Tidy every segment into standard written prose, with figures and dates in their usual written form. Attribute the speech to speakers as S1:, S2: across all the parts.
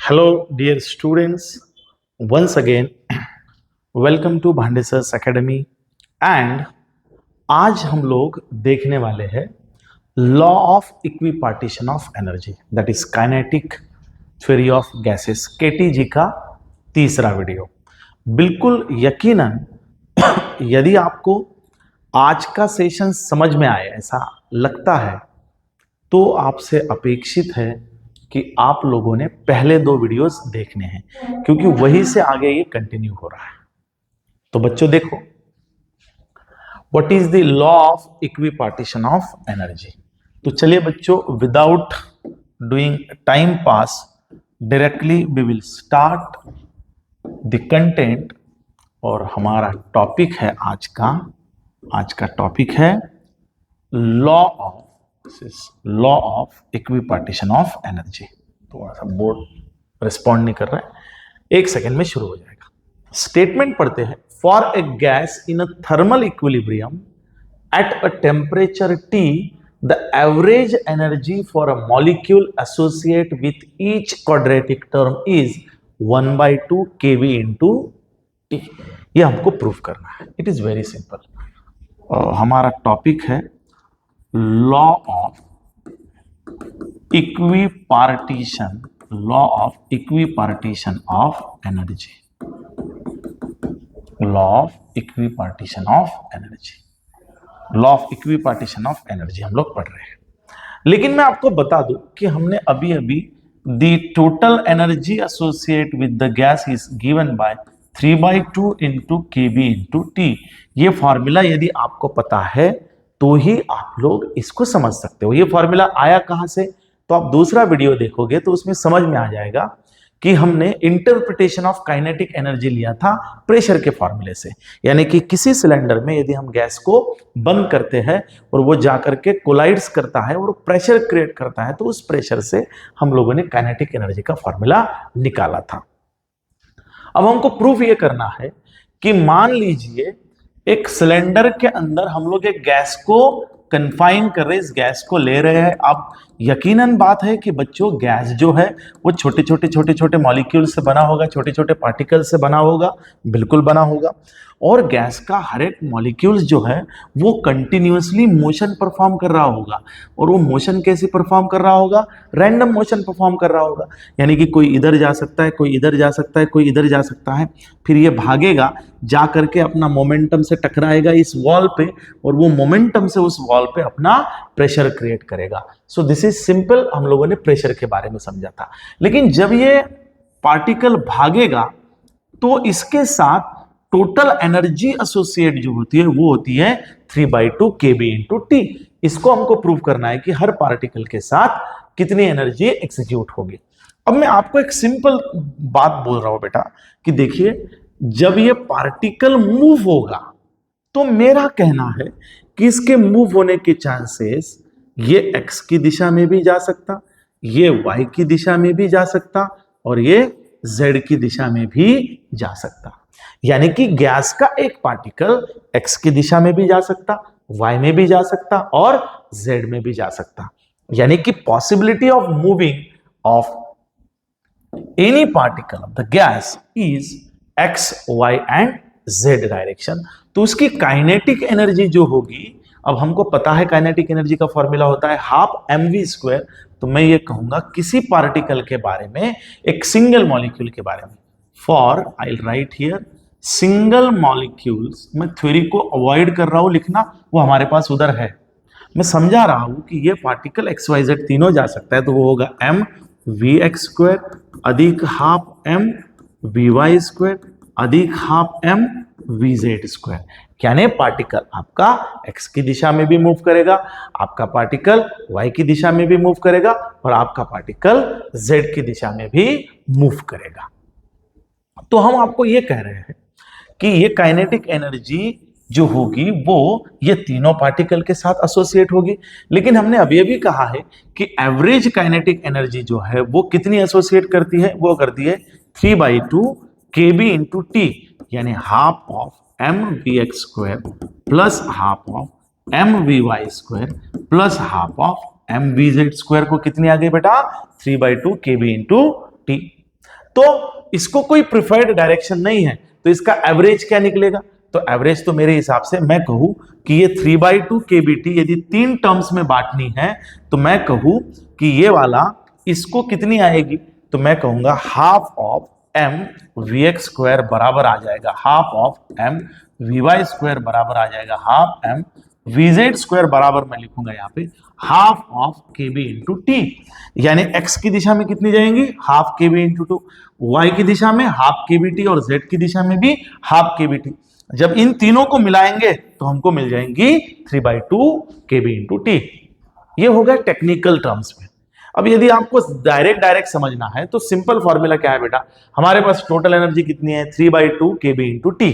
S1: Hello, dear students. Once again, welcome to भांडेसर्स Academy. And आज हम लोग देखने वाले हैं law of equipartition of energy, that is kinetic theory of gases, KTG का तीसरा वीडियो. बिल्कुल यकीनन यदि आपको आज का सेशन समझ में आए ऐसा लगता है तो आपसे अपेक्षित है कि आप लोगों ने पहले दो वीडियोस देखने हैं, क्योंकि वहीं से आगे ये कंटिन्यू हो रहा है. तो बच्चों देखो, what is the law of equipartition of energy. तो चलिए बच्चों, without doing time pass, directly we will start the content. और हमारा टॉपिक है आज का टॉपिक है law of equipartition of energy. थोड़ा सा बोर्ड रिस्पॉन्ड नहीं कर रहा है, एक सेकेंड में शुरू हो जाएगा. स्टेटमेंट पढ़ते हैं. For a gas in a thermal equilibrium at a temperature T, the average energy for a molecule associate with each quadratic term is 1/2 kV into T. ये हमको प्रूफ करना है. It is very simple. हमारा topic है law of equipartition of energy. Law of equipartition of energy हम लोग पढ़ रहे हैं. लेकिन मैं आपको बता दूं कि हमने अभी the total energy associate with the gas is given by 3/2 into kB into T. ये फॉर्मूला यदि आपको पता है तो ही आप लोग इसको समझ सकते हो. ये फॉर्मूला आया कहां से, तो आप दूसरा वीडियो देखोगे तो उसमें समझ में आ जाएगा कि हमने इंटरप्रिटेशन ऑफ काइनेटिक एनर्जी लिया था प्रेशर के फॉर्मूले से. यानी कि किसी सिलेंडर में यदि हम गैस को बंद करते हैं और वो जाकर के कोलाइड्स करता है और प्रेशर क्रिएट करता है, तो उस प्रेशर से हम लोगों ने काइनेटिक एनर्जी का फॉर्मूला निकाला था. अब हमको प्रूफ ये करना है कि मान लीजिए एक सिलेंडर के अंदर हम लोग एक गैस को कन्फाइन कर रहे हैं, इस गैस को ले रहे हैं. अब यकीनन बात है कि बच्चों गैस जो है वो छोटे छोटे मॉलिक्यूल से बना होगा, छोटे छोटे पार्टिकल से बना होगा, बिल्कुल बना होगा. और गैस का हर एक मॉलिक्यूल्स जो है वो कंटिन्यूअसली मोशन परफॉर्म कर रहा होगा. और वो मोशन कैसे परफॉर्म कर रहा होगा, रैंडम मोशन परफॉर्म कर रहा होगा. यानी कि कोई इधर जा सकता है, कोई इधर जा सकता है, कोई इधर जा सकता है. फिर ये भागेगा, जा करके अपना मोमेंटम से टकराएगा इस वॉल पे, और वो मोमेंटम से उस वॉल पे अपना प्रेशर क्रिएट करेगा. So this is simple. हम लोगों ने प्रेशर के बारे में समझा था. लेकिन जब ये पार्टिकल भागेगा तो इसके साथ टोटल एनर्जी एसोसिएट जो होती है वो होती है 3/2 kB into T. इसको हमको प्रूव करना है कि हर पार्टिकल के साथ कितनी एनर्जी एग्जीक्यूट होगी. अब मैं आपको एक सिंपल बात बोल रहा हूं बेटा कि देखिए, जब ये पार्टिकल मूव होगा तो मेरा कहना है कि इसके मूव होने के चांसेस, ये x की दिशा में भी जा सकता, ये y की दिशा में भी जा सकता, और ये z की दिशा में भी जा सकता. यानी कि गैस का एक पार्टिकल x की दिशा में भी जा सकता, y में भी जा सकता और z में भी जा सकता. यानी कि possibility of moving of any particle of the gas is x, y and z direction. तो उसकी काइनेटिक एनर्जी जो होगी, अब हमको पता है काइनेटिक एनर्जी का फॉर्मूला होता है हाफ mv². तो मैं ये कहूंगा किसी पार्टिकल के बारे में, एक सिंगल मॉलिक्यूल के बारे में, for I will write here single molecules. मैं थ्योरी को अवॉइड कर रहा हूं लिखना, वो हमारे पास उधर है. मैं समझा रहा हूं कि ये पार्टिकल XYZ तीनों जा सकता है, तो वो होगा mvx² अधिक हाफ mvy² अधिक हाफ mvz². यानी पार्टिकल आपका x की दिशा में भी मूव करेगा, आपका पार्टिकल y की दिशा में भी मूव करेगा, और आपका पार्टिकल z की दिशा में भी मूव करेगा. तो हम आपको ये कह रहे हैं कि ये काइनेटिक एनर्जी जो होगी वो ये तीनों पार्टिकल के साथ एसोसिएट होगी. लेकिन हमने अभी कहा है कि एवरेज काइनेटिक एनर्जी जो है वो कितनी एसोसिएट करती है, वो करती है 3/2 kB into T. यानी half of mvx² plus half of mvy² plus half of mvz² को कितनी आ गई बेटा, 3/2 kB into T. तो इसको कोई प्रिफर्ड डायरेक्शन नहीं है, तो इसका एवरेज क्या निकलेगा? तो एवरेज तो मेरे हिसाब से मैं कहूं कि ये 3/2 KBT यदि 3 टर्म्स में बांटनी है तो मैं कहूं कि ये वाला इसको कितनी आएगी, तो मैं कहूंगा half of m vx square बराबर आ जाएगा half of m vy square बराबर आ जाएगा हाफ m vz स्क्वायर बराबर मैं लिखूंगा यहाँ पे half of kb into T, यानी x की दिशा में कितनी जाएंगी? Half kb into two, y की दिशा में हाफ kbt और z की दिशा में भी हाफ kbt। जब इन तीनों को मिलाएंगे तो हमको मिल जाएंगी 3/2 kb इंटू टी। ये हो गया टेक्निकल टर्म्स में। अब यदि आपको डायरेक्ट समझना है तो सिंपल फॉर्मूला क्या है बेटा, हमारे पास टोटल एनर्जी कितनी है? 3/2 kb इंटू टी,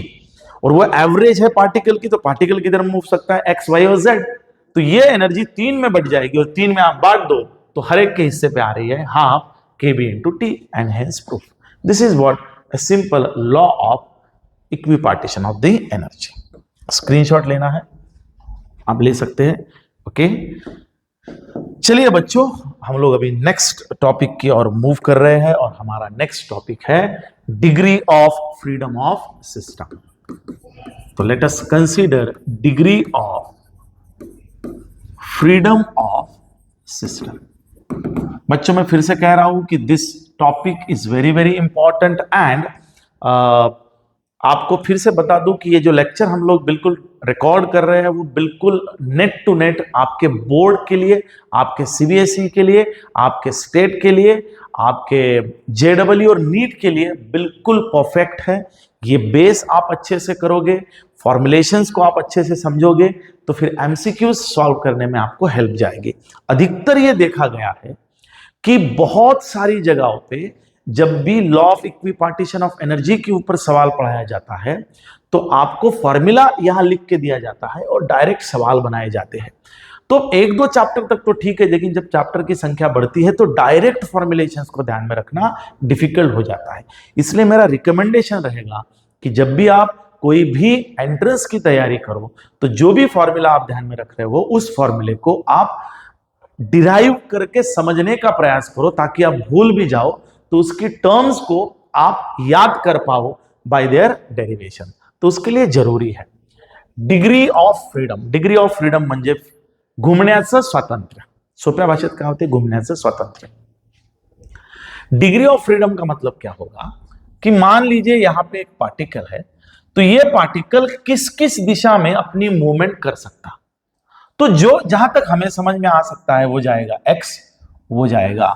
S1: और वो एवरेज है पार्टिकल की, तो पार्टिकल की तरफ मूव सकता है एक्स वाई और जेड, तो ये एनर्जी 3 में बट जाएगी और 3 में आप बांट दो तो हर एक के हिस्से पे आ रही है half kb into T, and hence proof. This is what a simple law of equipartition of the energy. Screenshot लेना है आप ले सकते हैं। ओके, चलिए बच्चों, हम लोग अभी नेक्स्ट टॉपिक की ओर मूव कर रहे हैं और हमारा नेक्स्ट टॉपिक है degree of freedom of system. तो let us consider degree of freedom of system. बच्चों मैं फिर से कह रहा हूं कि this topic is very very important, and आपको फिर से बता दूं कि ये जो लेक्चर हम लोग बिल्कुल रिकॉर्ड कर रहे हैं वो बिल्कुल नेट टू नेट आपके बोर्ड के लिए, आपके सीबीएसई के लिए, आपके स्टेट के लिए, आपके जेडब्ल्यू और नीट के लिए बिल्कुल परफेक्ट है। ये बेस आप अच्छे से करोगे, फॉर्मुलेशंस को आप अच्छे से समझोगे तो फिर एमसीक्यूज सॉल्व करने में आपको हेल्प जाएगी। अधिकतर ये देखा गया है कि बहुत सारी जगहों पे जब भी law of equipartition of energy के ऊपर सवाल पढ़ाया जाता है तो आपको फॉर्मूला यहां लिख के दिया जाता है और डायरेक्ट सवाल बनाए जाते हैं। तो 1-2 चैप्टर तक तो ठीक है, लेकिन जब चैप्टर की संख्या बढ़ती है तो डायरेक्ट फॉर्मुलेशंस को ध्यान में रखना डिफिकल्ट हो जाता है। इसलिए मेरा रिकमेंडेशन रहेगा कि जब भी आप कोई भी एंट्रेंस की तैयारी करो तो जो भी फॉर्मूला आप ध्यान में रख रहे हो उस फॉर्मूले को आप डिराइव करके समझने का प्रयास करो, ताकि आप भूल भी जाओ तो उसकी टर्म्स को आप याद कर पाओ बाय देयर डेरिवेशन। तो उसके लिए जरूरी है degree of freedom. Degree of freedom म्हणजे घुमण्याचं स्वातंत्र्य, सोप्या भाषेत काय होते? घुमण्याचं स्वातंत्र्य। डिग्री ऑफ फ्रीडम का मतलब क्या होगा कि मान लीजिए यहां पे एक पार्टिकल है, तो ये पार्टिकल किस किस दिशा में अपनी मूवमेंट कर सकता, तो जो जहां तक हमें समझ में आ सकता है वो जाएगा x, वो जाएगा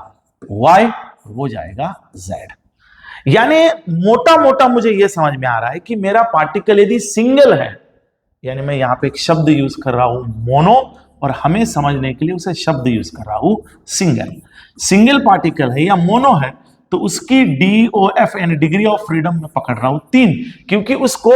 S1: y, वो जाएगा z। यानी मोटा मोटा मुझे यह समझ में आ रहा है कि मेरा पार्टिकल यदि सिंगल है, यानी मैं यहां पे एक शब्द यूज कर रहा हूं मोनो, और हमें समझने के लिए उसे शब्द यूज कर रहा हूं सिंगल। सिंगल पार्टिकल है या मोनो है तो उसकी DOF यानी डिग्री ऑफ फ्रीडम में पकड़ रहा हूं 3, क्योंकि उसको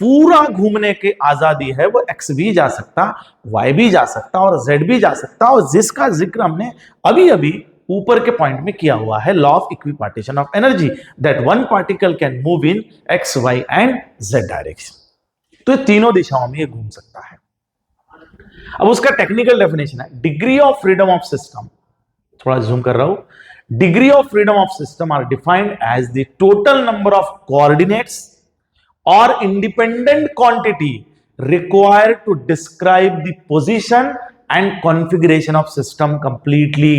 S1: पूरा घूमने की आजादी है। वो x भी जा सकता, y भी जा सकता और z भी जा सकता, और जिसका जिक्र हमने अभी अभी ऊपर के पॉइंट में किया हुआ है, law of equipartition of energy, that one particle can move in x, y and z direction. तो ये तीनों दिशाओं में ये घूम सकता है। अब उसका टेक्निकल डेफिनेशन है degree of freedom of system. थोड़ा जूम कर रहा हूं। Degree of freedom of system are defined as the total number of coordinates or independent quantity required to describe the position and configuration of system completely।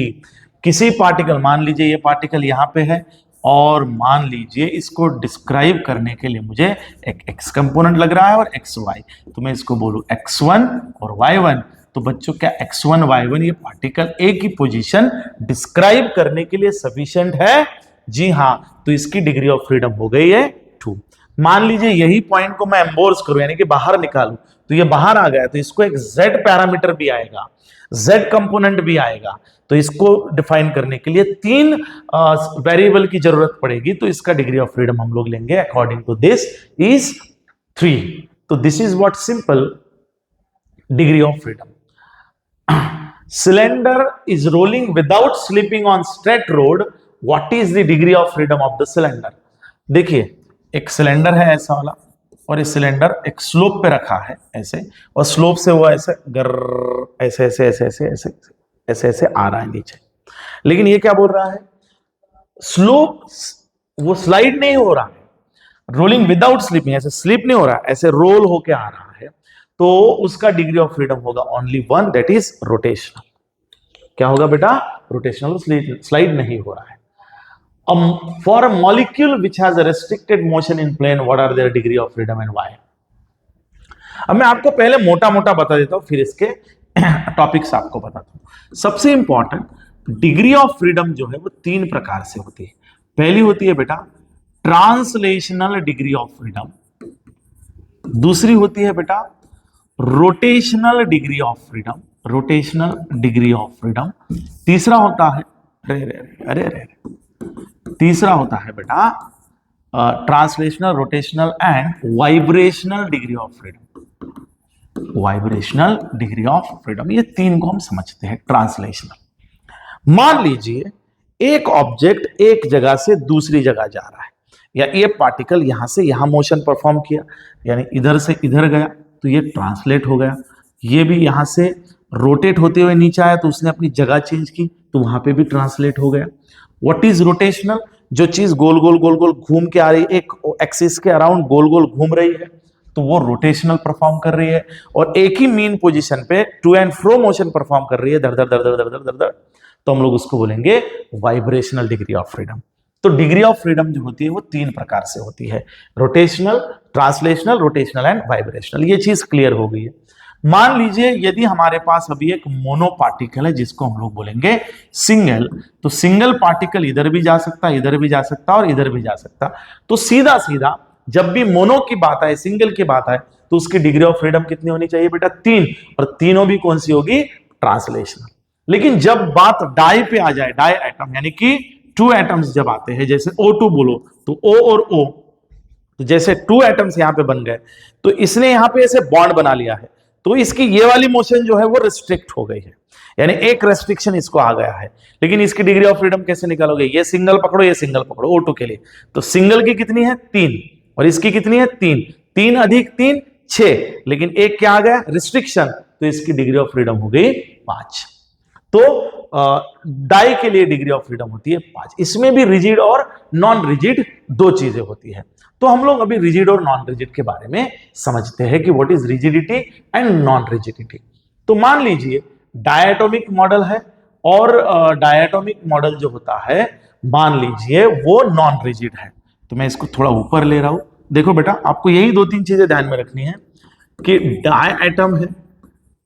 S1: किसी particle, मान लीजिए ये particle यहां पे है और मान लीजिए इसको डिस्क्राइब करने के लिए मुझे एक x कंपोनेंट लग रहा है और xy, तो मैं इसको बोलूं x1 और y1। तो बच्चों क्या x1 y1 ये पार्टिकल A की पोजीशन डिस्क्राइब करने के लिए सफिशिएंट है? जी हां, तो इसकी डिग्री ऑफ फ्रीडम हो गई है 2। मान लीजिए यही पॉइंट को मैं एम्बोर्स करूं यानी कि बाहर निकालूं, तो ये बाहर आ गया, तो इसको एक z पैरामीटर भी आएगा, z कंपोनेंट भी आएगा, तो इसको डिफाइन करने के लिए 3 वेरिएबल की जरूरत पड़ेगी। तो इसका डिग्री ऑफ फ्रीडम हम लोग लेंगे अकॉर्डिंग टू दिस इज 3। तो this is what simple degree of freedom. Cylinder is rolling without slipping on straight road, what is the degree of freedom of the cylinder? देखिए एक cylinder है ऐसा वाला, और ये सिलेंडर एक स्लोप पे रखा है ऐसे, और स्लोप से वो ऐसे ऐसे ऐसे ऐसे ऐसे ऐसे ऐसे ऐसे आ रहा है नीचे। लेकिन ये क्या बोल रहा है? स्लोप वो स्लाइड नहीं हो रहा है, रोलिंग विदाउट स्लिपिंग, ऐसे स्लिप नहीं हो रहा, ऐसे रोल होके आ रहा है, तो उसका डिग्री ऑफ फ्रीडम होगा only one, that is rotational. क्या होगा बेटा? रोटेशनल, स्लाइड नहीं हो रहा है। For a molecule which has a restricted motion in plane, what are there degree of freedom and why? अब मैं आपको पहले मोटा मोटा बता देता हूं, फिर इसके टॉपिक्स आपको बताता हूं। सबसे इंपॉर्टेंट, डिग्री ऑफ फ्रीडम जो है वो तीन प्रकार से होती है। पहली होती है बेटा ट्रांसलेशनल डिग्री ऑफ फ्रीडम, दूसरी होती है बेटा rotational degree of freedom, rotational degree of freedom, तीसरा होता है तीसरा होता है बेटा translational, rotational and vibrational degree of freedom, vibrational degree of freedom. ये तीन को हम समझते हैं ट्रांसलेशनल। मान लीजिए एक ऑब्जेक्ट एक जगह से दूसरी जगह जा रहा है, या ये पार्टिकल यहां से यहां मोशन परफॉर्म किया, यानी इधर से इधर गया तो ये ट्रांसलेट हो गया। ये भी यहां से रोटेट होते हुए नीचे आया तो उसने अपनी जगह चेंज की, तो वहां पे भी ट्रांसलेट हो गया। What is rotational? जो चीज गोल गोल गोल गोल घूम के आ रही है, एक एक्सिस के अराउंड गोल गोल घूम रही है, तो वो रोटेशनल परफॉर्म कर रही है। और एक ही मीन पोजीशन पे to and fro motion perform कर रही है, दर दर दर दर दर दर दर, तो हम लोग उसको बोलेंगे वाइब्रेशनल डिग्री ऑफ फ्रीडम। तो डिग्री ऑफ फ्रीडम जो होती है वो तीन प्रकार से होती है, rotational, translational, rotational and vibrational. ये चीज क्लियर हो गई है। मान लीजिए यदि हमारे पास अभी एक मोनो पार्टिकल है जिसको हम लोग बोलेंगे सिंगल, तो सिंगल पार्टिकल इधर भी जा सकता, इधर भी जा सकता और इधर भी जा सकता। तो सीधा सीधा जब भी मोनो की बात आए, सिंगल की बात आए, तो उसकी डिग्री ऑफ फ्रीडम कितनी होनी चाहिए बेटा? तीन, और तीनों भी कौन सी होगी? ट्रांसलेशनल। लेकिन जब बात डाई पे आ जाए, डाई एटम यानी कि टू एटम्स जब आते हैं, जैसे O2 बोलो तो O और O, तो जैसे टू एटम्स यहां पे बन गए, तो इसने यहां पे ऐसे बॉन्ड बना लिया है, तो इसकी ये वाली मोशन जो है वो रिस्ट्रिक्ट हो गई है, यानी एक रेस्ट्रिक्शन इसको आ गया है। लेकिन इसकी डिग्री ऑफ फ्रीडम कैसे निकालोगे? ये सिंगल पकड़ो, ये सिंगल पकड़ो O2 के लिए, तो सिंगल की कितनी है? तीन, और इसकी कितनी है? तीन, तीन अधिक तीन, छह, लेकिन एक क्या आ गया? रिस्ट्रिक्शन, तो इसकी डिग्री ऑफ फ्रीडम हो गई 5। तो डाई के लिए डिग्री ऑफ फ्रीडम होती है 5। इसमें भी रिजिड और नॉन रिजिड दो चीजें होती है। तो हम लोग अभी रिजिड और नॉन रिजिड के बारे में समझते हैं कि what is rigidity and non rigidity. तो मान लीजिए डायटोमिक मॉडल है, और डायटोमिक मॉडल जो होता है मान लीजिए वो नॉन रिजिड है। तो मैं इसको थोड़ा ऊपर ले रहा हूं। देखो बेटा, आपको यही दो तीन चीजें ध्यान में रखनी है कि डायटम है,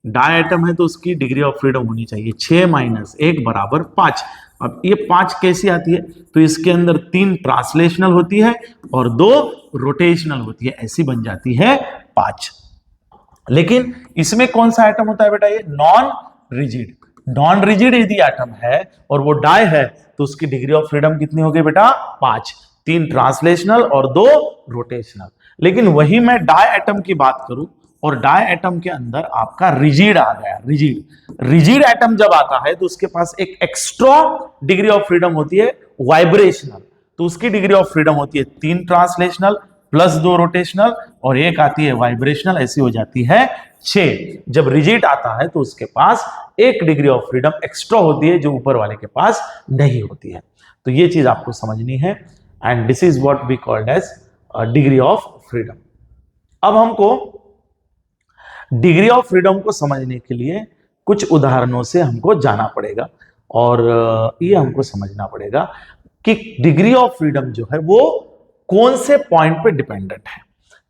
S1: डायटम है तो उसकी डिग्री ऑफ फ्रीडम होनी चाहिए 6 - 1 = 5। अब ये 5 कैसी आती है? तो इसके अंदर 3 ट्रांसलेशनल होती है और 2 रोटेशनल होती है, ऐसी बन जाती है 5। लेकिन इसमें कौन सा एटम होता है बेटा? ये नॉन रिजिड। नॉन रिजिड यदि एटम है और वो डाई है, तो उसकी डिग्री ऑफ फ्रीडम कितनी हो गई बेटा? 5, 3 ट्रांसलेशनल और 2 रोटेशनल। लेकिन वही मैं डाई एटम की बात करूं और डाई एटम के अंदर आपका रिजिड आ गया, रिजिड एटम जब आता है तो उसके पास एक एक्स्ट्रा डिग्री ऑफ फ्रीडम होती है वाइब्रेशनल। तो उसकी डिग्री ऑफ फ्रीडम होती है 3 ट्रांसलेशनल प्लस 2 रोटेशनल, और एक आती है वाइब्रेशनल, ऐसी हो जाती है 6। जब रिजिड आता है तो उसके पास एक डिग्री ऑफ फ्रीडम एक्स्ट्रा होती है जो ऊपर वाले के पास नहीं होती है। तो ये चीज आपको समझनी है, and this is what we called as degree of freedom. अब हमको डिग्री ऑफ फ्रीडम को समझने के लिए कुछ उदाहरणों से हमको जाना पड़ेगा, और ये हमको समझना पड़ेगा कि डिग्री ऑफ फ्रीडम जो है वो कौन से पॉइंट पे डिपेंडेंट है।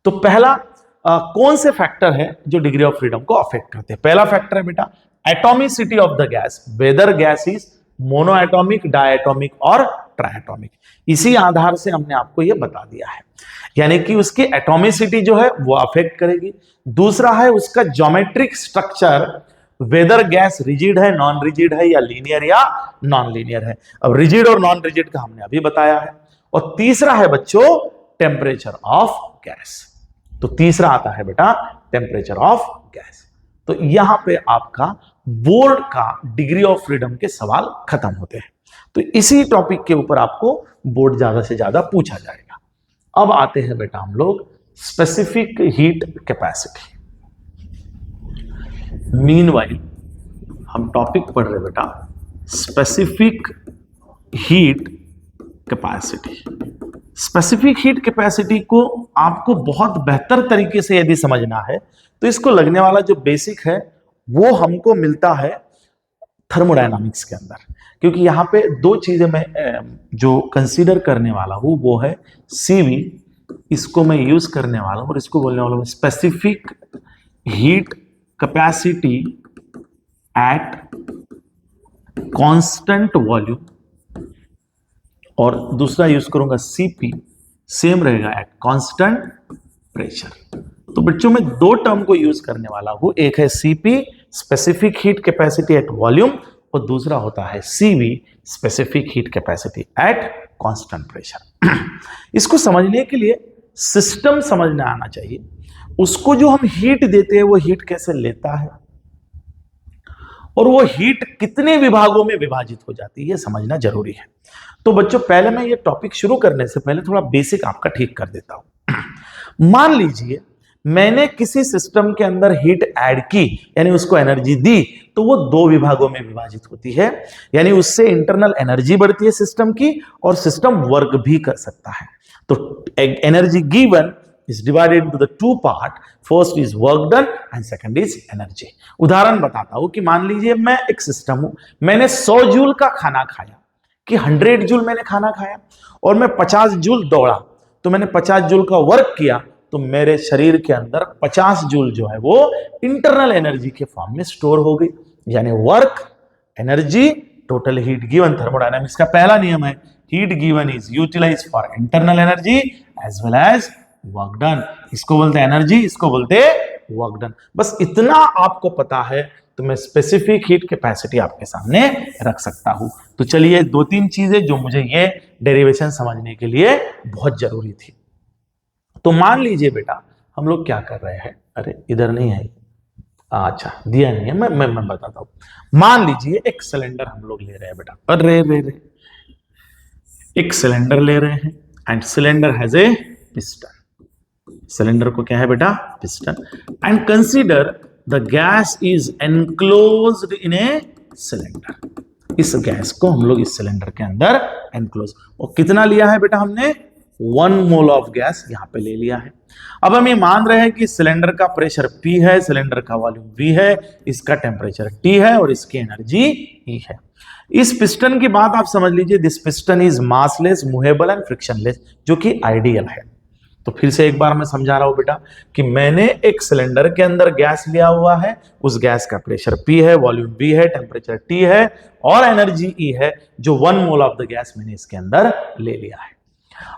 S1: तो पहला कौन से फैक्टर है जो डिग्री ऑफ फ्रीडम को अफेक्ट करते हैं? पहला फैक्टर है बेटा atomicity of the gas, whether gas is monoatomic, diatomic और ट्राइएटॉमिक। इसी आधार से हमने आपको ये बता दिया है, यानी कि उसकी एटॉमिसिटी जो है वो अफेक्ट करेगी। दूसरा है उसका geometric structure, whether gas rigid है, नॉन रिजिड है, या लीनियर या नॉन लीनियर है। अब रिजिड और नॉन रिजिड का हमने अभी बताया है। और तीसरा है बच्चों टेम्परेचर ऑफ गैस। तो तीसरा आता है बेटा टेम्परेचर ऑफ गैस। तो यहां पे आपका बोर्ड का डिग्री ऑफ फ्रीडम के सवाल खत्म होते हैं। तो इसी टॉपिक के ऊपर आपको बोर्ड ज्यादा से ज्यादा पूछा जाएगा। अब आते हैं बेटा हम लोग स्पेसिफिक हीट कैपेसिटी। मीनवाइल हम टॉपिक पढ़ रहे बेटा specific heat capacity. Specific heat capacity को आपको बहुत बेहतर तरीके से यदि समझना है तो इसको लगने वाला जो बेसिक है वो हमको मिलता है थर्मोडायनामिक्स के अंदर, क्योंकि यहां पे दो चीजें मैं जो कंसीडर करने वाला हूं वो है सीवी, इसको मैं यूज करने वाला हूं और इसको बोलने वाला हूं specific heat capacity eight constant volume, और दूसरा यूज करूंगा सीपी, सेम रहेगा एट कांस्टेंट प्रेशर। तो बच्चों में दो टर्म को यूज करने वाला हूं, एक है CP specific heat capacity eight volume और दूसरा होता है CV specific heat capacity at constant pressure. इसको समझने के लिए सिस्टम समझना आना चाहिए, उसको जो हम हीट देते हैं वो हीट कैसे लेता है और वो हीट कितने विभागों में विभाजित हो जाती है, ये समझना जरूरी है। तो बच्चों पहले मैं ये टॉपिक शुरू करने से पहले थोड़ा बेसिक आपका ठीक कर देता हूं। मान लीजिए मैंने किसी सिस्टम के अंदर हीट ऐड की, यानी उसको एनर्जी दी, तो वो दो विभागों में विभाजित होती है, यानी उससे इंटरनल एनर्जी बढ़ती है सिस्टम की और सिस्टम वर्क भी कर सकता है। तो energy given is divided into the two part, first is work done and second is energy। उदाहरण बताता हूं कि मान लीजिए मैं एक सिस्टम हूं, मैंने 100 जूल का खाना खाया कि 100 जूल मैंने खाना खाया और मैं 50 जूल दौड़ा, तो मैंने 50 जूल का वर्क किया, तो मेरे शरीर के अंदर 50 जूल जो है वो इंटरनल एनर्जी के फॉर्म में स्टोर हो गई, यानी work energy total heat given. Thermodynamics का पहला नियम है heat given is utilize for internal energy as well as work done. इसको बोलते हैं एनर्जी, इसको बोलते हैं वर्क डन। बस इतना आपको पता है तो मैं स्पेसिफिक हीट कैपेसिटी आपके सामने रख सकता हूं। तो चलिए दो तीन चीजें जो मुझे ये डेरिवेशन समझने के लिए बहुत जरूरी थी। तो मान लीजिए बेटा हम लोग क्या कर रहे हैं, अरे इधर नहीं है, अच्छा दिया नहीं है, मैं बताता हूं। मान लीजिए एक सिलेंडर हम लोग ले रहे हैं बेटा, अरे रे एक सिलेंडर ले रहे हैं and cylinder has a piston. Cylinder को क्या है बेटा, piston, and consider the gas is enclosed in a cylinder. इस गैस को हम लोग इस सिलेंडर के अंदर एनक्लोज, और कितना लिया है बेटा हमने 1 मोल ऑफ गैस यहां पे ले लिया है। अब हम ये मान रहे हैं कि सिलेंडर का प्रेशर P है, सिलेंडर का वॉल्यूम V है, इसका टेम्परेचर T है और इसकी एनर्जी E है। इस पिस्टन की बात आप समझ लीजिए, this piston is massless, movable and frictionless, जो कि आइडियल है। तो फिर से एक बार मैं समझा रहा हूं बेटा कि मैंने एक सिलेंडर के अंदर गैस लिया हुआ है, उस गैस का प्रेशर P है, वॉल्यूम V है, टेम्परेचर T है और एनर्जी E है, जो 1 मोल ऑफ द गैस मैंने इसके अंदर ले लिया है।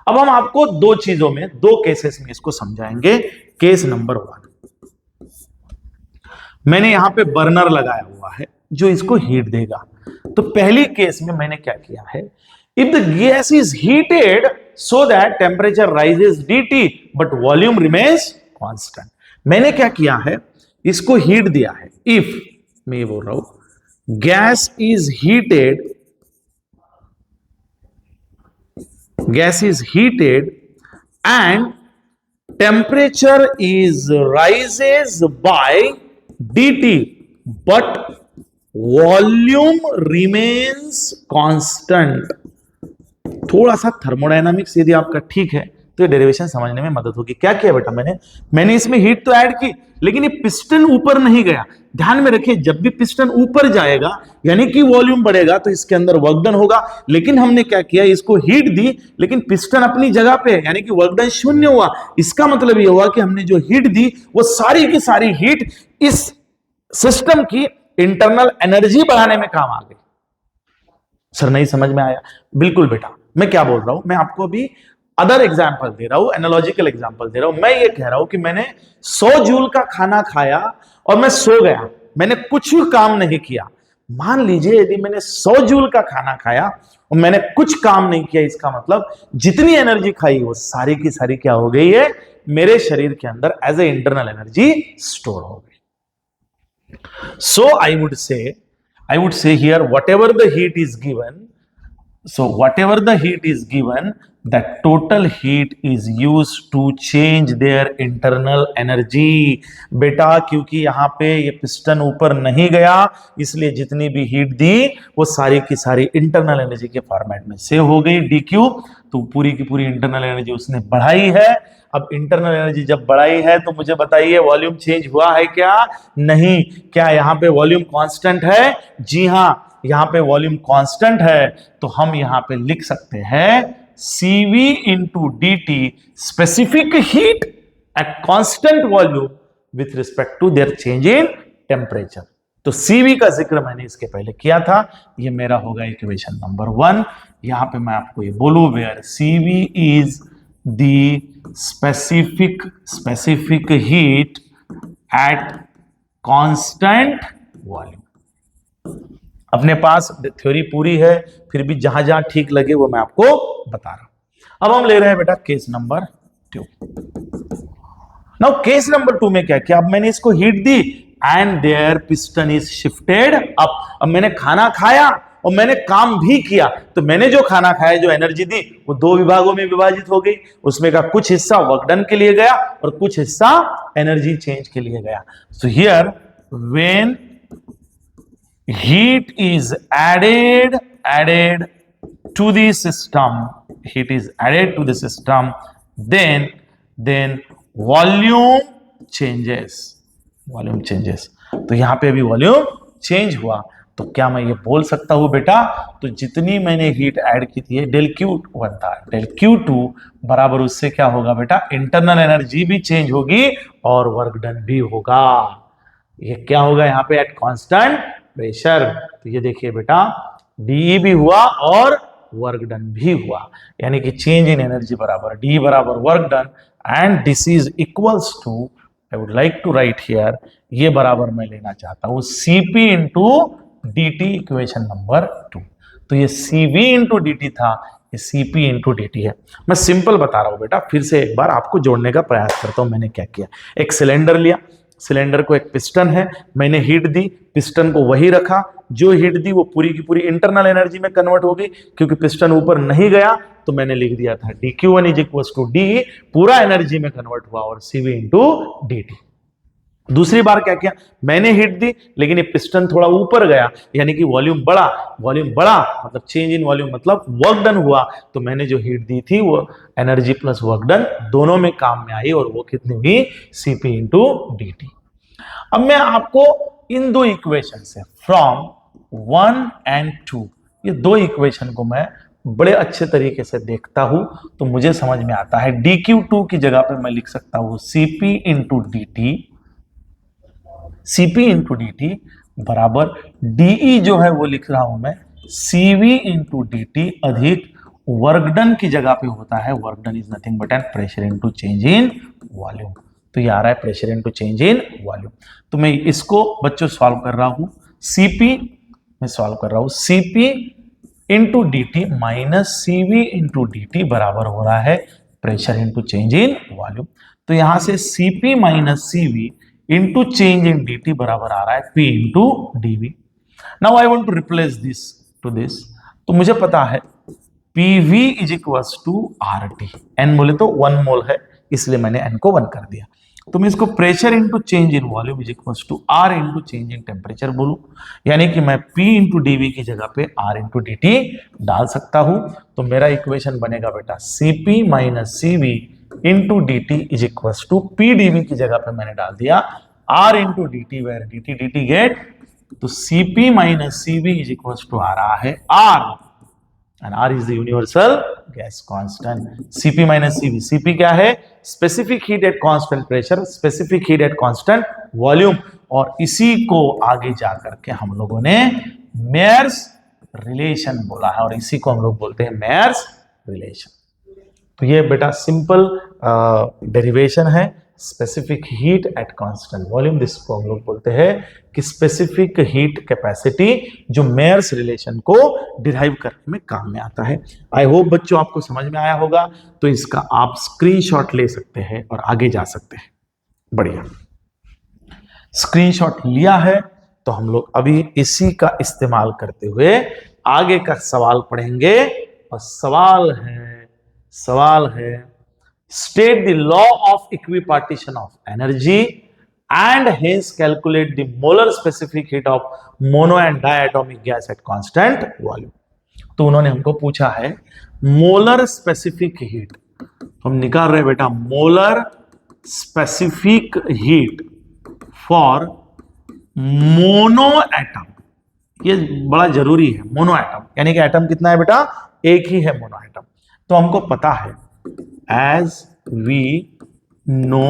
S1: अब हम आपको दो चीजों में, दो केसेस में इसको समझाएंगे। केस नंबर 1, मैंने यहां पे बर्नर लगाया हुआ है जो इसको हीट देगा। तो पहली केस में मैंने क्या किया है, if the gas is heated so that temperature rises dt but volume remains constant, मैंने क्या किया है, इसको हीट दिया है। इफ मैं बोल रहा हूं gas is heated and temperature is rises by dt but volume remains constant. थोड़ा सा थर्मोडायनामिक्स यदि आपका ठीक है तो ये डेरिवेशन समझने में मदद होगी। क्या किया बेटा मैंने इसमें हीट तो ऐड की, लेकिन ये पिस्टन ऊपर नहीं गया। ध्यान में रखिए, जब भी पिस्टन ऊपर जाएगा यानी कि वॉल्यूम बढ़ेगा तो इसके अंदर वर्क डन होगा। लेकिन हमने क्या किया, इसको हीट दी लेकिन पिस्टन अपनी जगह पे है, यानी कि वर्क डन शून्य हुआ। इसका मतलब यह हुआ कि हमने जो हीट दी वो सारी की सारी हीट इस सिस्टम की इंटरनल एनर्जी बढ़ाने में काम आ गई। सर नहीं समझ में आया? बिल्कुल बेटा, मैं क्या बोल रहा हूं, मैं आपको अभी अदर एग्जाम्पल दे रहा हूं, एनालॉजिकल एग्जाम्पल दे रहा हूं। मैं ये कह रहा हूं कि मैंने 100 जूल का खाना खाया और मैं सो गया, मैंने कुछ काम नहीं किया। मान लीजिए यदि मैंने 100 जूल का खाना खाया और मैंने कुछ काम नहीं किया, इसका मतलब जितनी एनर्जी खाई वो सारी की सारी क्या हो गई है, मेरे शरीर के अंदर as a internal energy store हो गई। So I would say here whatever the heat is given, so whatever the heat is given, that total heat is used to change their internal energy। बेटा क्योंकि यहां पे ये piston ऊपर नहीं गया, इसलिए जितनी भी हीट दी वो सारी की सारी इंटरनल एनर्जी के फॉर्मेट में सेव हो गई, dq। तो पूरी की पूरी इंटरनल एनर्जी उसने बढ़ाई है। अब इंटरनल एनर्जी जब बढ़ाई है तो मुझे बताइए वॉल्यूम चेंज हुआ है क्या? नहीं। क्या यहाँ पे वॉल्यूम कांस्टेंट है? जी हाँ, यहाँ पे वॉल्यूम कांस्टेंट है। तो हम यहाँ पे लिख सकते हैं CV into D T, specific heat at constant volume with respect to their change in temperature. तो CV का जिक्र मैंने इसके पहले किया था, ये मेरा होगा इक्वेशन नंबर 1। यहां पे मैं आपको ये बोलूं, where CV is the specific heat at constant volume. अपने पास थ्योरी पूरी है, फिर भी जहां जहां ठीक लगे वो मैं आपको बता रहा हूं। अब हम ले रहे हैं बेटा case number 2। Now case number 2 में क्या किया? अब मैंने इसको हीट दी and there piston is shifted up. अब मैंने खाना खाया और मैंने काम भी किया, तो मैंने जो खाना खाया, जो एनर्जी दी, वो 2 विभागों में विभाजित हो गई। उसमें का कुछ हिस्सा वर्क डन के लिए गया और कुछ हिस्सा एनर्जी चेंज के लिए गया। So here when heat is added to the system, then volume changes। तो यहां पे अभी वॉल्यूम चेंज हुआ, तो क्या मैं ये बोल सकता हूं बेटा, तो जितनी मैंने हीट ऐड की थी डेल Q1 था, डेल Q2 बराबर उससे क्या होगा बेटा, इंटरनल एनर्जी भी चेंज होगी और वर्क डन भी होगा। ये क्या होगा यहाँ पे, एट कांस्टेंट प्रेशर। तो ये देखिए बेटा, डी भी हुआ और वर्क डन भी हुआ, यानी कि चेंज इन एनर्जी बराबर डी बराबर work done, and this is equals to, I would like to write here, ये बराबर मैं लेना चाहता हूं Cp into D T, equation number 2। तो ये Cv इंटू डी टी था, ये Cp इंटू डी टी है। मैं सिंपल बता रहा हूं बेटा, फिर से एक बार आपको जोड़ने का प्रयास करता हूं। मैंने क्या किया, एक सिलेंडर लिया, सिलेंडर को एक पिस्टन है, मैंने हीट दी, पिस्टन को वही रखा, जो हीट दी वो पूरी की पूरी इंटरनल एनर्जी में कन्वर्ट हो गई, क्योंकि पिस्टन ऊपर नहीं गया तो मैंने लिख दिया था dQ1 is equal to D, पूरा एनर्जी में कन्वर्ट हुआ, और CV इंटू डी टी। दूसरी बार क्या किया, मैंने हीट दी लेकिन ये पिस्टन थोड़ा ऊपर गया, यानी कि वॉल्यूम बढ़ा, मतलब चेंज इन वॉल्यूम मतलब वर्क डन हुआ, तो मैंने जो हीट दी थी वो एनर्जी प्लस वर्क डन दोनों में काम में आई, और वो कितनी हुई, Cp इंटू डी टी। अब मैं आपको इन 2 इक्वेशन से फ्रॉम 1 and 2, ये 2 इक्वेशन को मैं बड़े अच्छे तरीके से देखता हूं, तो मुझे समझ में आता है dQ2 की जगह पे मैं लिख सकता हूं Cp into D T, Cp into D T बराबर DE जो है वो लिख रहा हूं मैं CV इंटू डी टी अधिक वर्क डन की जगह पे होता है, work done is nothing but an pressure into change in volume. तो ये आ रहा है pressure into change in volume. तो मैं इसको बच्चों सॉल्व कर रहा हूं, Cp into D T minus CV into D T बराबर हो रहा है pressure into change in volume. तो यहां से Cp minus CV into change इन डी टी बराबर आ रहा है P into d V. Now I want to replace this to this, तो मुझे पता है PV is equals to RT, N बोले तो 1 मोल है, इसलिए मैंने N को 1 कर दिया। तो मैं इसको pressure into change in volume is equals to R into change in temperature बोलूं, यानी कि मैं P इंटू डीवी की जगह पे R इंटू डी टी डाल सकता हूं। तो मेरा इक्वेशन बनेगा बेटा Cp minus CV into D T is equals to P DV की जगह पे मैंने डाल दिया R into D T, where D T get, तो Cp minus CV is equals to आ रहा है R, and R is the universal gas constant. Cp minus CV, Cp क्या है, specific heat at constant pressure, specific heat at constant volume, और इसी को आगे जाकर के हम लोगों ने मेयर्स रिलेशन बोला है, और इसी को हम लोग बोलते हैं मेयर्स रिलेशन। तो ये बेटा सिंपल डेरिवेशन है, specific heat at constant volume, जिसको हम लोग बोलते हैं कि स्पेसिफिक हीट कैपेसिटी, जो मेयर्स रिलेशन को डिराइव करने में काम में आता है। आई होप बच्चों आपको समझ में आया होगा, तो इसका आप स्क्रीनशॉट ले सकते हैं और आगे जा सकते हैं। बढ़िया, स्क्रीनशॉट लिया है तो हम लोग अभी इसी का इस्तेमाल करते हुए आगे का सवाल पढ़ेंगे, और सवाल है state the law of equipartition of energy and hence calculate the molar specific heat of mono and diatomic gas at constant volume। तो उन्होंने हमको पूछा है मोलर स्पेसिफिक हीट। हम निकाल रहे हैं बेटा molar specific heat for mono atom. ये बड़ा जरूरी है, मोनो एटम यानी कि एटम कितना है बेटा, एक ही है मोनो एटम। तो हमको पता है as we know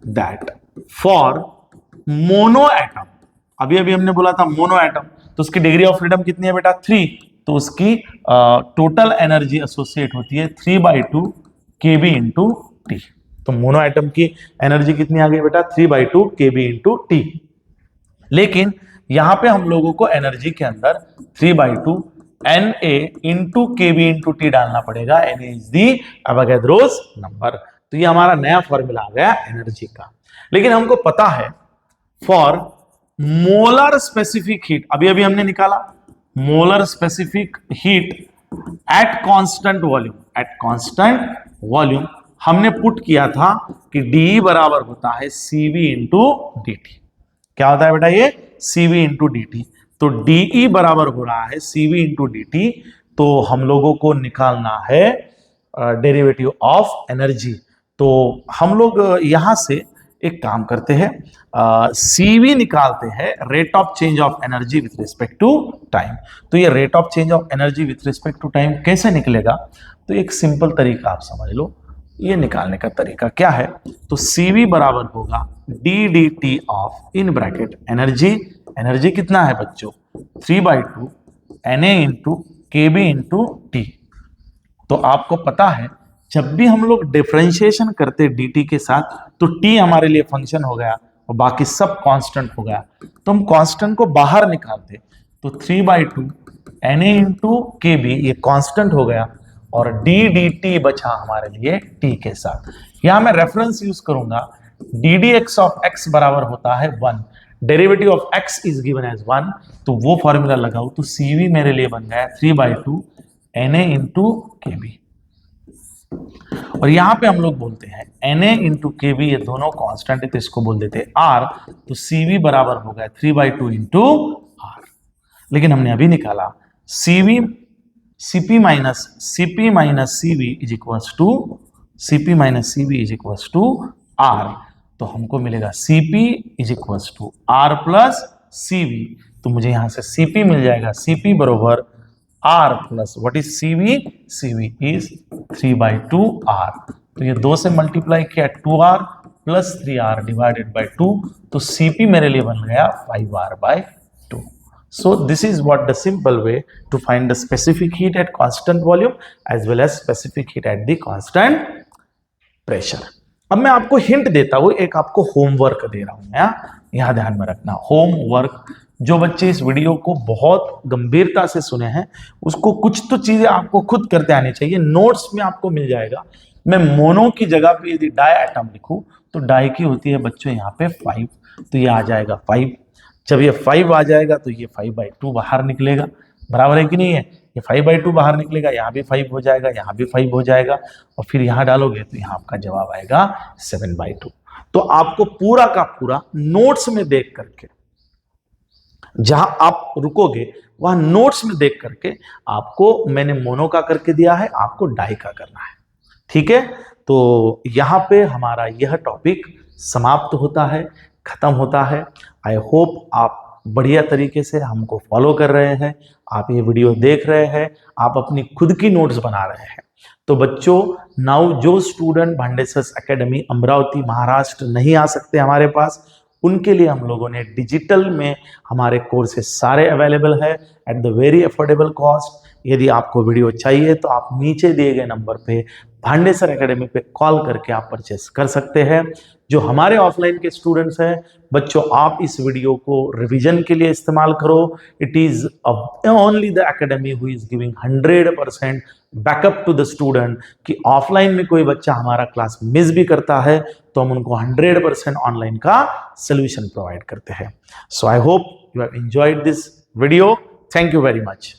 S1: that for mono atom, अभी अभी हमने बोला था मोनो एटम, तो उसकी डिग्री ऑफ फ्रीडम कितनी है बेटा 3, तो उसकी टोटल एनर्जी एसोसिएट होती है 3/2 kb इंटू टी। तो मोनो एटम की एनर्जी कितनी आ गई बेटा 3/2 kb इंटू टी। लेकिन यहां पे हम लोगों को एनर्जी के अंदर 3/2 Na into kb into T डालना पड़ेगा। Na is the Avogadro's number. तो ये हमारा नया फॉर्मूला आ गया एनर्जी का। लेकिन हमको पता है फॉर मोलर स्पेसिफिक हीट, अभी अभी हमने निकाला molar specific heat at constant volume, eight constant volume हमने पुट किया था कि डी बराबर होता है सीवी इंटू dt। क्या होता है बेटा ये सीवी इंटू dt। तो डीई बराबर हो रहा है सीवी इंटू dt। तो हम लोगों को निकालना है डेरिवेटिव ऑफ एनर्जी। तो हम लोग यहां से एक काम करते हैं, सीवी निकालते हैं rate of change of energy with respect to time. तो ये rate of change of energy with respect to time कैसे निकलेगा, तो एक सिंपल तरीका आप समझ लो। ये निकालने का तरीका क्या है, तो सीवी बराबर होगा D D T of in bracket energy, energy कितना है बच्चों 3/2 Na इंटू के बी इंटू टी। तो आपको पता है जब भी हम लोग डिफरेंशिएशन करते dt के साथ तो t हमारे लिए फंक्शन हो गया और बाकी सब कांस्टेंट हो गया। तो हम कांस्टेंट को बाहर निकालते तो 3/2 Na इंटू के बी ये कांस्टेंट हो गया और d dt बचा हमारे लिए t के साथ। यहां मैं रेफरेंस यूज करूंगा d d x of x बराबर होता है 1, derivative of x is given as 1, तो वो फॉर्मूला लगाओ तो CV मेरे लिए बन गया 3/2 Na इंटू के बी। और यहां पे हम लोग बोलते हैं Na इंटू के बी, ये दोनों कांस्टेंट है तो इसको बोल देते हैं R, तो CV बराबर हो गया 3/2 इंटू R। लेकिन हमने अभी निकाला CV CP minus CV is equals to CP minus CV is equals to R। तो हमको मिलेगा CP is equals to R plus CV। तो मुझे यहां से CP मिल जाएगा, CP बरोबर R plus what is CV, CV is 3/2 R। तो ये 2 से मल्टीप्लाई किया 2R plus 3R divided by 2, तो CP मेरे लिए बन गया 5R/2। So this is what the simple way to find the specific heat at constant volume as well as specific heat at the constant pressure। अब मैं आपको hint देता हूं, एक आपको होमवर्क दे रहा हूं, यहां ध्यान में रखना होमवर्क। जो बच्चे इस वीडियो को बहुत गंभीरता से सुने हैं उसको कुछ तो चीजें आपको खुद करते आनी चाहिए। नोट्स में आपको मिल जाएगा। मैं मोनो की जगह पे यदि डाई एटम लिखूं तो डाई की होती है बच्चों यहाँ पे 5, तो ये आ जाएगा 5। जब ये 5 आ जाएगा तो ये 5/2 बाहर निकलेगा, बराबर है कि नहीं है, ये 5/2 बाहर निकलेगा, यहाँ भी 5 हो जाएगा, यहाँ भी 5 हो जाएगा और फिर यहाँ डालोगे तो यहाँ आपका जवाब आएगा 7/2। तो आपको पूरा का पूरा नोट्स में देख करके, जहां आप रुकोगे वहां नोट्स में देख करके आपको मैंने मोनो का करके दिया है, आपको डाई का करना है, ठीक है। तो यहां पे हमारा यह टॉपिक समाप्त होता है, खत्म होता है। आई होप आप बढ़िया तरीके से हमको फॉलो कर रहे हैं, आप ये वीडियो देख रहे हैं, आप अपनी खुद की नोट्स बना रहे हैं। तो बच्चों नाउ जो स्टूडेंट भांडेसर्स एकेडमी अमरावती महाराष्ट्र नहीं आ सकते हमारे पास, उनके लिए हम लोगों ने डिजिटल में हमारे कोर्सेज सारे अवेलेबल है at the very affordable cost. यदि आपको वीडियो चाहिए तो आप नीचे दिए गए नंबर पे भांडेसर एकेडमी पे कॉल करके आप परचेस कर सकते हैं। जो हमारे ऑफलाइन के स्टूडेंट्स हैं बच्चों, आप इस वीडियो को रिवीजन के लिए इस्तेमाल करो। It is only the academy who is giving 100% backup to the student कि ऑफलाइन में कोई बच्चा हमारा क्लास मिस भी करता है तो हम उनको 100% ऑनलाइन का सोल्यूशन प्रोवाइड करते हैं। So I hope you have enjoyed this video. Thank you very much.